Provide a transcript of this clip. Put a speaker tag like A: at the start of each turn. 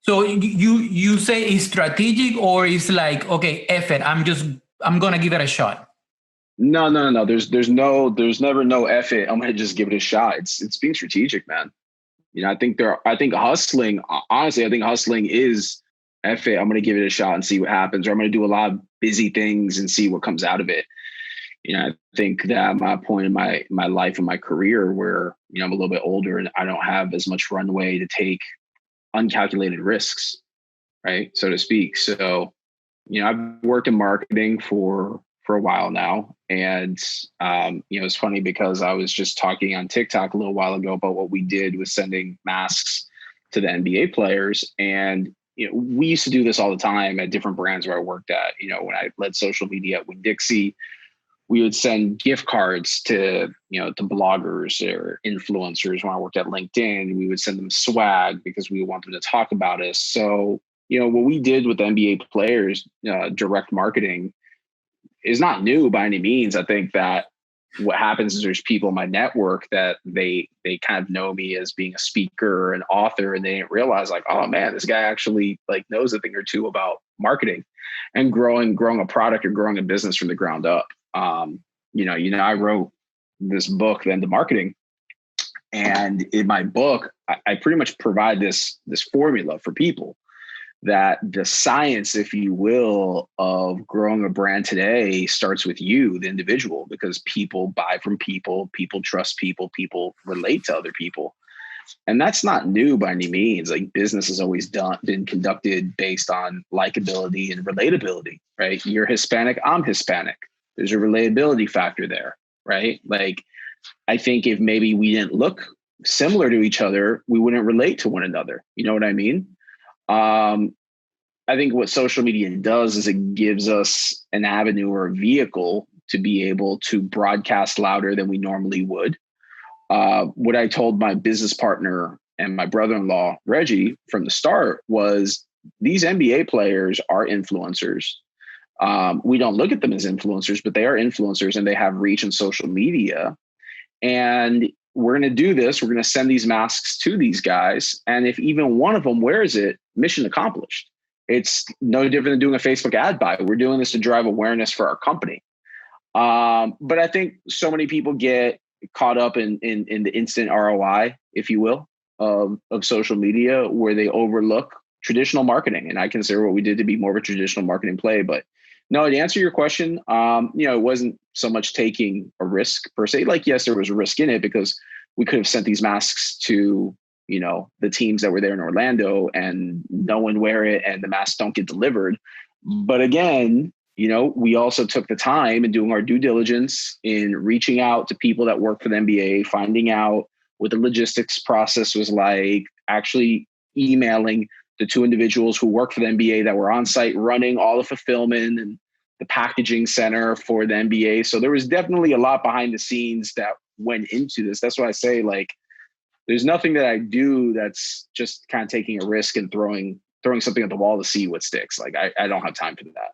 A: So you say it's strategic, or it's like, okay, F it, I'm gonna give it a shot.
B: No. There's never no F it. I'm gonna just give it a shot. It's being strategic, man. I think hustling, honestly, I think hustling is F it. I'm going to give it a shot and see what happens, or I'm going to do a lot of busy things and see what comes out of it. I think that I'm at a point in my life and my career where, I'm a little bit older and I don't have as much runway to take uncalculated risks, right? So to speak. So, I've worked in marketing for a while now. And, it's funny because I was just talking on TikTok a little while ago about what we did with sending masks to the NBA players. And, we used to do this all the time at different brands where I worked at. When I led social media at Winn-Dixie, we would send gift cards to bloggers or influencers. When I worked at LinkedIn, we would send them swag because we want them to talk about us. So, what we did with NBA players, direct marketing, is not new by any means. I think that what happens is there's people in my network that they kind of know me as being a speaker or an author, and they didn't realize, like, oh man, this guy actually like knows a thing or two about marketing and growing a product or growing a business from the ground up. I wrote this book, then, The Marketing, and in my book, I pretty much provide this formula for people that the science, if you will, of growing a brand today starts with you, the individual, because people buy from people, people trust people, people relate to other people. And that's not new by any means. Like, business has always been conducted based on likability and relatability, right? You're Hispanic, I'm Hispanic. There's a relatability factor there, right? Like, I think if maybe we didn't look similar to each other, we wouldn't relate to one another. You know what I mean? I think what social media does is it gives us an avenue or a vehicle to be able to broadcast louder than we normally would. What I told my business partner and my brother-in-law, Reggie, from the start was, these NBA players are influencers. We don't look at them as influencers, but they are influencers and they have reach in social media. And we're going to do this. We're going to send these masks to these guys. And if even one of them wears it, mission accomplished. It's no different than doing a Facebook ad buy. We're doing this to drive awareness for our company. But I think so many people get caught up in the instant ROI, if you will, of social media, where they overlook traditional marketing. And I consider what we did to be more of a traditional marketing play. But no, to answer your question, it wasn't so much taking a risk per se. Like, yes, there was a risk in it because we could have sent these masks to, the teams that were there in Orlando and no one wear it and the masks don't get delivered. But again, we also took the time and doing our due diligence in reaching out to people that work for the NBA, finding out what the logistics process was like, actually emailing the two individuals who work for the NBA that were on site running all the fulfillment and the packaging center for the NBA. So there was definitely a lot behind the scenes that went into this. That's why I say, like, there's nothing that I do that's just kind of taking a risk and throwing something at the wall to see what sticks. Like, I don't have time for that.